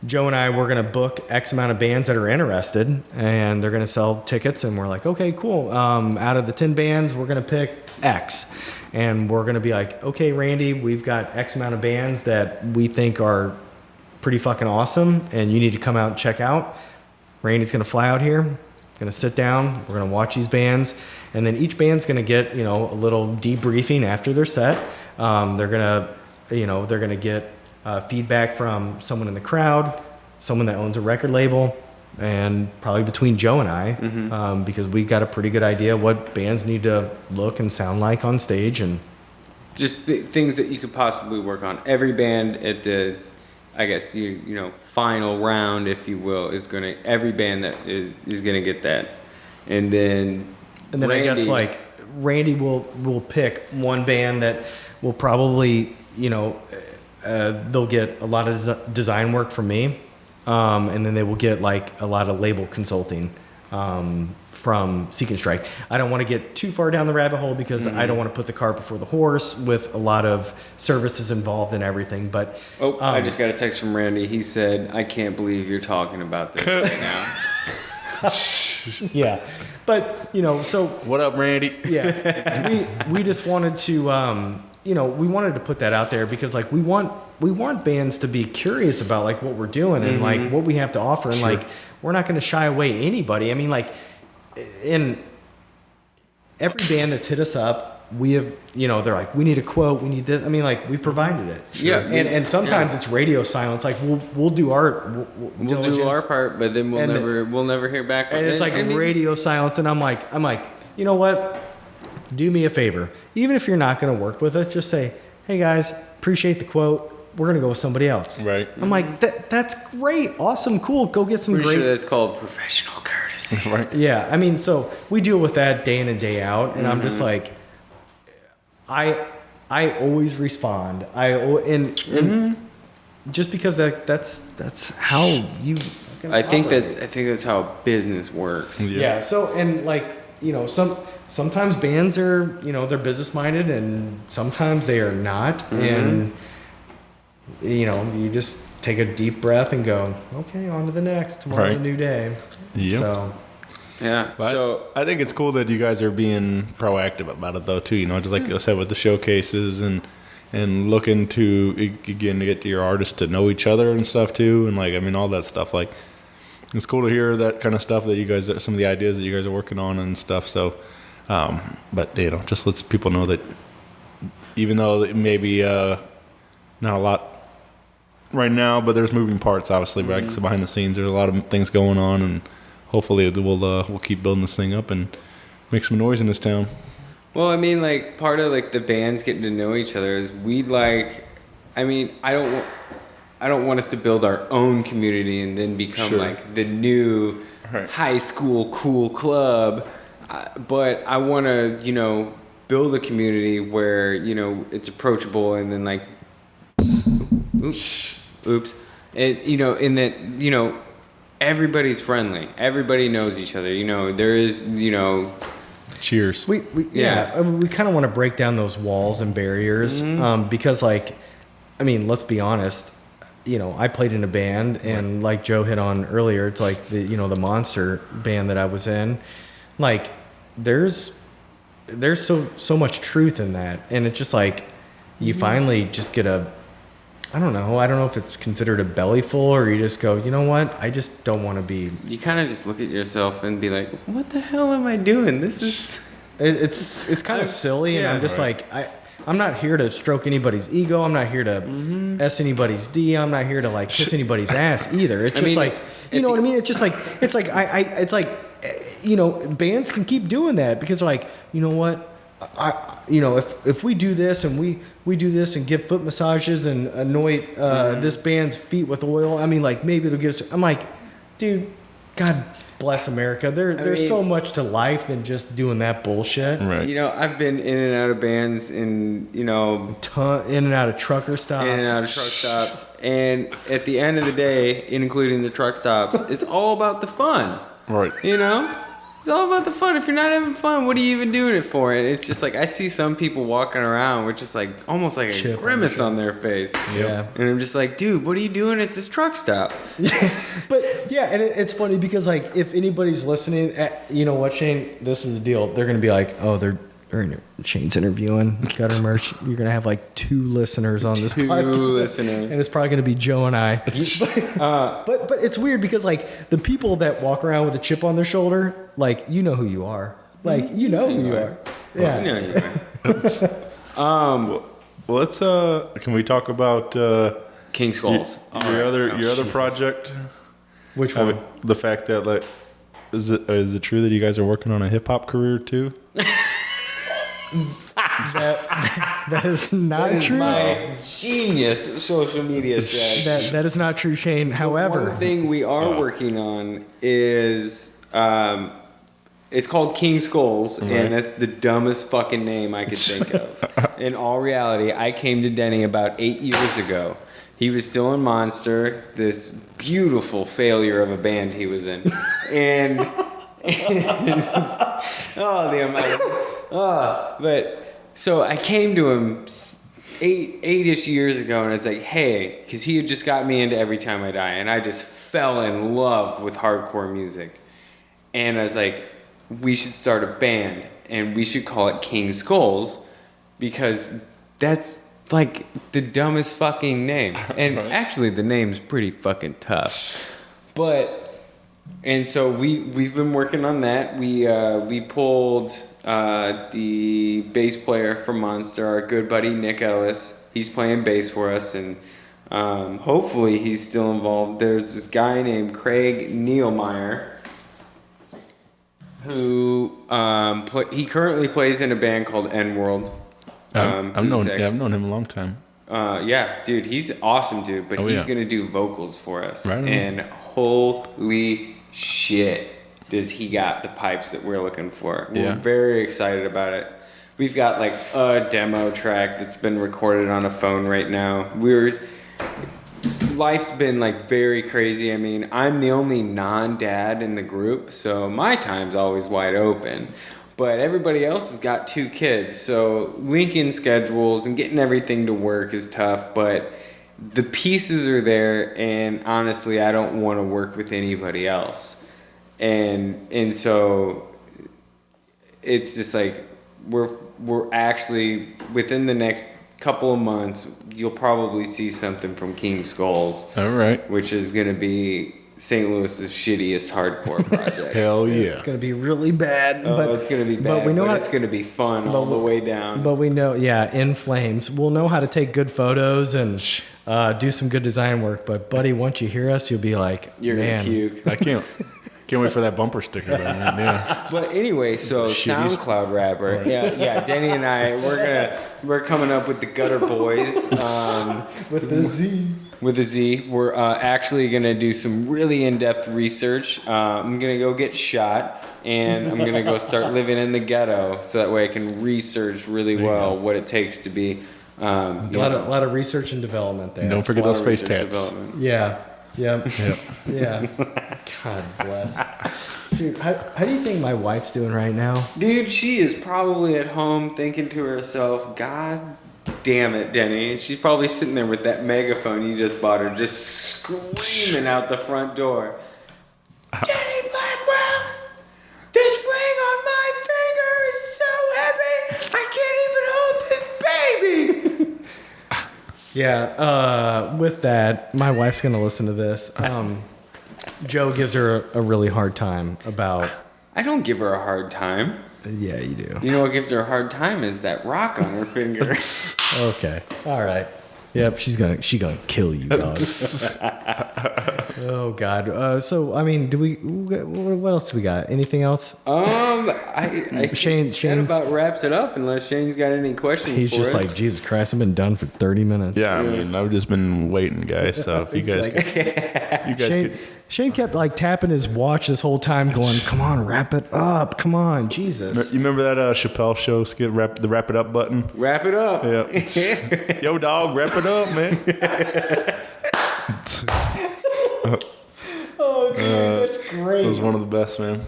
Joe and I were going to book X amount of bands that are interested, and they're going to sell tickets. And we're like, okay, cool. Out of the 10 bands, we're going to pick X. And we're going to be like, okay, Randy, we've got X amount of bands that we think are pretty fucking awesome, and you need to come out and check out. Randy's going to fly out here, going to sit down. We're going to watch these bands. And then each band's going to get, a little debriefing after their set. They're going to get feedback from someone in the crowd, someone that owns a record label, and probably between Joe and I, because we got a pretty good idea what bands need to look and sound like on stage, and just things that you could possibly work on. Every band at the, I guess final round, if you will, every band that is gonna get that, and then Randy, I guess like Randy will pick one band that will probably they'll get a lot of design work from me, and then they will get like a lot of label consulting from Seek and Strike. I don't want to get too far down the rabbit hole because I don't want to put the cart before the horse with a lot of services involved and everything. But I just got a text from Randy. He said, "I can't believe you're talking about this right now." Yeah, but so What up, Randy? yeah, we just wanted to we wanted to put that out there because like we want bands to be curious about like what we're doing and like what we have to offer, and like we're not going to shy away anybody. I mean, like in every band that's hit us up, we have they're like, we need a quote, we need this. I mean, like we provided it. Yeah, and sometimes it's radio silence. Like we'll do our we'll do our part, but then we'll never hear back. And it's like radio silence, and I'm like, you know what? Do me a favor. Even if you're not going to work with it, just say, hey guys, appreciate the quote. We're going to go with somebody else. Right. I'm like, that's great. Awesome. Cool. Go get some Pretty great. sure that's called professional courtesy. Right. Yeah. I mean, so we deal with that day in and day out. And I'm just like, I always respond. And just because that's how you. I think that's how business works. Yeah. So, and like, sometimes bands are, they're business minded, and sometimes they are not. And, you just take a deep breath and go, okay, on to the next. Tomorrow's a new day. Yep. So, Yeah. But So I think it's cool that you guys are being proactive about it, though, too. Just like I said with the showcases and looking to, again, to get your artists to know each other and stuff, too. And, like, I mean, all that stuff. Like, it's cool to hear that kind of stuff that you guys, some of the ideas that you guys are working on and stuff. So, but, just lets people know that even though it may be not a lot right now, but there's moving parts, obviously, right? So behind the scenes, there's a lot of things going on, and hopefully we'll keep building this thing up and make some noise in this town. Well, I mean, like, part of, like, the bands getting to know each other is I don't want us to build our own community and then become, like, the new high school cool club. But I want to, build a community where, it's approachable and then, like, oops. And, and that, everybody's friendly. Everybody knows each other. There is, Cheers. we kind of want to break down those walls and barriers, because, like, I mean, let's be honest. I played in a band, and like Joe hit on earlier, it's like the the Monster band that I was in. Like, there's so much truth in that, and it's just like you finally just get I don't know if it's considered a belly full, or you just go, you know what? I just don't want to be. You kind of just look at yourself and be like, what the hell am I doing? This is. It's kind of silly, and I'm just like, I'm not here to stroke anybody's ego. I'm not here to S anybody's D. I'm not here to like kiss anybody's ass either. It's just like, you know what I mean? It's just like, it's like, bands can keep doing that because they're like, you know what? If we do this and we do this and give foot massages and anoint this band's feet with oil, I mean, like, maybe it'll give us. I'm like, dude, God bless America. There's so much to life than just doing that bullshit. Right. I've been in and out of bands and, in and out of trucker stops. In and out of truck stops. And at the end of the day, including the truck stops, it's all about the fun. Right. It's all about the fun. If you're not having fun, what are you even doing it for? And it's just like I see some people walking around with just like almost like Chip a on grimace their on their face. Yeah. And I'm just like, dude, what are you doing at this truck stop? But yeah, and it's funny because like if anybody's listening, you know what, Shane? This is the deal. They're gonna be like, oh, Shane's interviewing Gutter Merch. You're gonna have like 2 listeners on this Two podcast, listeners. and it's probably gonna be Joe and I. But it's weird because like the people that walk around with a chip on their shoulder, like you know who you are. Like you know who you are. Yeah. You know, Well, let's can we talk about King Skulls. your other project? Which I one? mean, the fact that like is it true that you guys are working on a hip hop career too? That is not true. My genius social media strategy. That is not true, Shane. However, One thing we are working on is it's called King Skulls, and that's the dumbest fucking name I could think of. In all reality, I came to Denny about 8 years ago. He was still in Monster, this beautiful failure of a band he was in, and but so I came to him eight-ish years ago, and it's like, hey, because he had just got me into Every Time I Die, and I just fell in love with hardcore music. And I was like, we should start a band, and we should call it King Skulls, because that's like the dumbest fucking name. And actually, the name's pretty fucking tough. And so we've been working on that. We pulled the bass player from Monster, our good buddy Nick Ellis. He's playing bass for us, and hopefully he's still involved. There's this guy named Craig Neilmeyer who he currently plays in a band called N-World. I've known him a long time. Yeah, dude, he's awesome, dude. But he's gonna do vocals for us, Right on. and holy shit, does he got the pipes that we're looking for? We're very excited about it. We've got like a demo track that's been recorded on a phone right now. Life's been like very crazy. I mean, I'm the only non-dad in the group, so my time's always wide open. But everybody else has got 2 kids, so linking schedules and getting everything to work is tough, but the pieces are there, and honestly, I don't want to work with anybody else. And so it's just like we're actually within the next couple of months, you'll probably see something from King Skulls. All right. Which is going to be St. Louis's shittiest hardcore project. Hell yeah. it's gonna be really bad. But It's going to be bad, but we know it's going to be fun all the way down. But we know, in flames. We'll know how to take good photos and do some good design work. But buddy, once you hear us, you'll be like, You're man, going to puke. I can't wait for that bumper sticker. Though, man. Yeah. But anyway, so SoundCloud rapper, yeah. Denny and I, we're coming up with the Gutter Boys with the Z. with a Z. We're actually gonna do some really in-depth research. I'm gonna go get shot, and I'm gonna go start living in the ghetto, so that way I can research really well what it takes to be. A lot of research and development there. Don't forget those face tats. Yeah. Yep. Yeah. God bless. Dude, how do you think my wife's doing right now? Dude, she is probably at home thinking to herself, God damn it, Denny. And she's probably sitting there with that megaphone you just bought her, just screaming out the front door. Denny Blackwell, this ring on my finger is so heavy, I can't even hold this baby. Yeah, with that, my wife's going to listen to this. Joe gives her a really hard time about... I don't give her a hard time. Yeah, you do. You know what gives her a hard time is that rock on her finger. Okay. All right. Yep, she's gonna kill you, dog. Oh God. So I mean, what else do we got? Anything else? I think Shane's that about wraps it up. Unless Shane's got any questions. He's for just us. like, Jesus Christ, I've been done for 30 minutes. Yeah, I mean, I've just been waiting, guys. So if you guys, Shane kept like tapping his watch this whole time, going, "Come on, wrap it up! Come on, Jesus!" You remember that Chappelle show skit, the wrap it up button? wrap it up. Yeah. Yo, dog, wrap it up, man. Oh, dude, that's great. It was one of the best, man.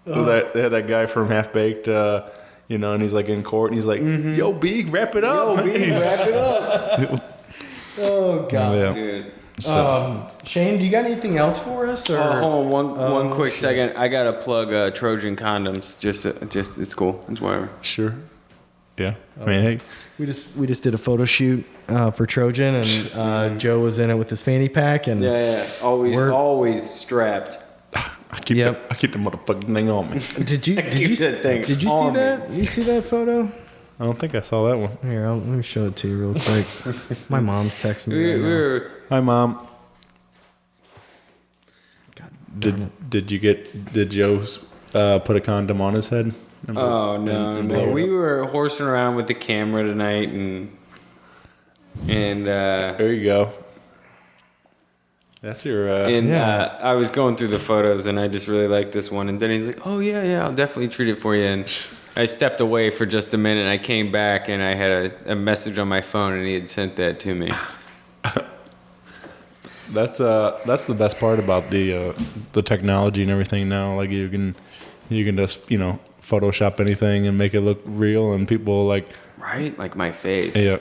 They had that guy from Half Baked, you know, and he's like in court, and he's like, "Yo, B, wrap it up, wrap it up. Oh God, Yeah. Dude. Shane, do you got anything else for us? Or Hold on one quick second. I gotta plug Trojan condoms. Just it's cool. It's whatever. Sure. Yeah. I mean, hey, we just did a photo shoot for Trojan, and Joe was in it with his fanny pack, and Yeah. Always strapped. I keep the motherfucking thing on me. Did you Keep that thing did you see on me. that? You see that photo? I don't think I saw that one. Here, let me show it to you real quick. My mom's texting me. We Right now. were Hi, Mom. Did Joe put a condom on his head? Oh no, and no. blow it We up? were horsing around with the camera tonight, and There you go. That's your. I was going through the photos, and I just really liked this one. And then he's like, "Oh yeah, I'll definitely treat it for you." And I stepped away for just a minute. And I came back, and I had a message on my phone, and he had sent that to me. That's the best part about the technology and everything now. Like you can just Photoshop anything and make it look real, and people like Right, like my face. yeah.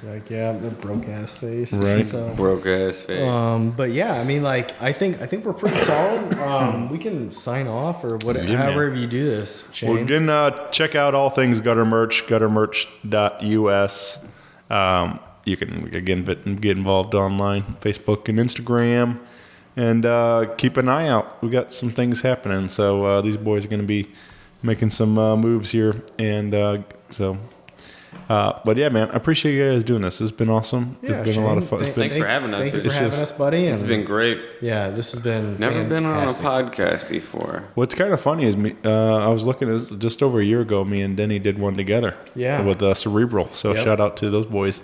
Like, yeah, the broke ass face. Right. So, Broke ass face. but yeah, I mean, like, I think we're pretty solid. We can sign off or whatever, Yeah, man. however you do this. Shane. Well, again, check out all things Gutter Merch, guttermerch.us. You can, again, get involved online, Facebook and Instagram. And keep an eye out. We got some things happening. So these boys are going to be making some moves here. And but yeah, man, I appreciate you guys doing this. It's been awesome. Yeah, It's been a lot of fun. Shane, It's been, Thanks for having us. Thank you It's for having just- us, buddy. It's and- been great. yeah, this has been Never been on a fantastic. podcast before. What's kind of funny is I was looking at just over a year ago, me and Denny did one together. Yeah. With Cerebral. So Yep. shout out to those boys.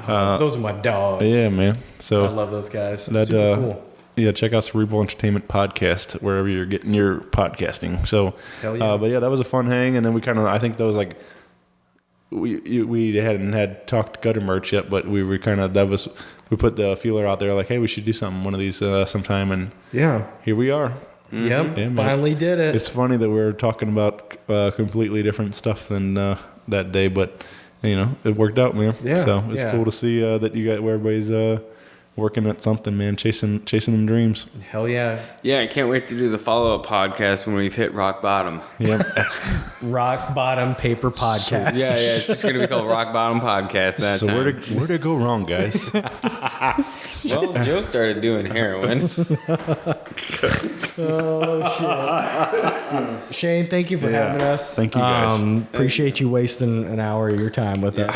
Those are my dogs. Yeah, man. So I love those guys. that Super cool. yeah, check out Cerebral Entertainment Podcast wherever you're getting your podcasting. So, Hell yeah. but yeah, that was a fun hang, and then we I think that was like we hadn't had talked Gutter Merch yet, but we were we put the feeler out there like, hey, we should do one of these sometime, and Yeah. here we are. Yep. Yeah, man. Finally did it. It's funny that we're talking about completely different stuff than that day, but it worked out, man. Yeah, So it's yeah. cool to see that you got where everybody's working at something, man, chasing them dreams. Hell yeah. Yeah, I can't wait to do the follow-up podcast when we've hit rock bottom. Yep. Rock Bottom Paper Podcast. Yeah, it's just gonna be called Rock Bottom Podcast that So time. where'd it go wrong, guys? Well, Joe started doing heroin. Shane, thank you for Yeah. having us. Thank you, guys. Appreciate you wasting an hour of your time with us.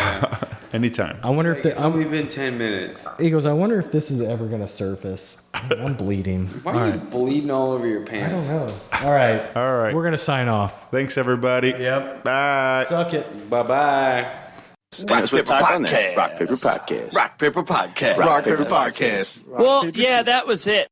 Anytime. I wonder if It's only been 10 minutes. he goes, I wonder if this is ever going to surface. I'm bleeding. Why are you bleeding all over your I pants? don't know. All right. All right. We're going to sign off. Thanks, everybody. Yep. Bye. Suck it. Bye-bye. Rock Paper Podcast. Rock Paper Podcast. Rock Paper Podcast. Rock Paper Podcast. Well, yeah, that was it.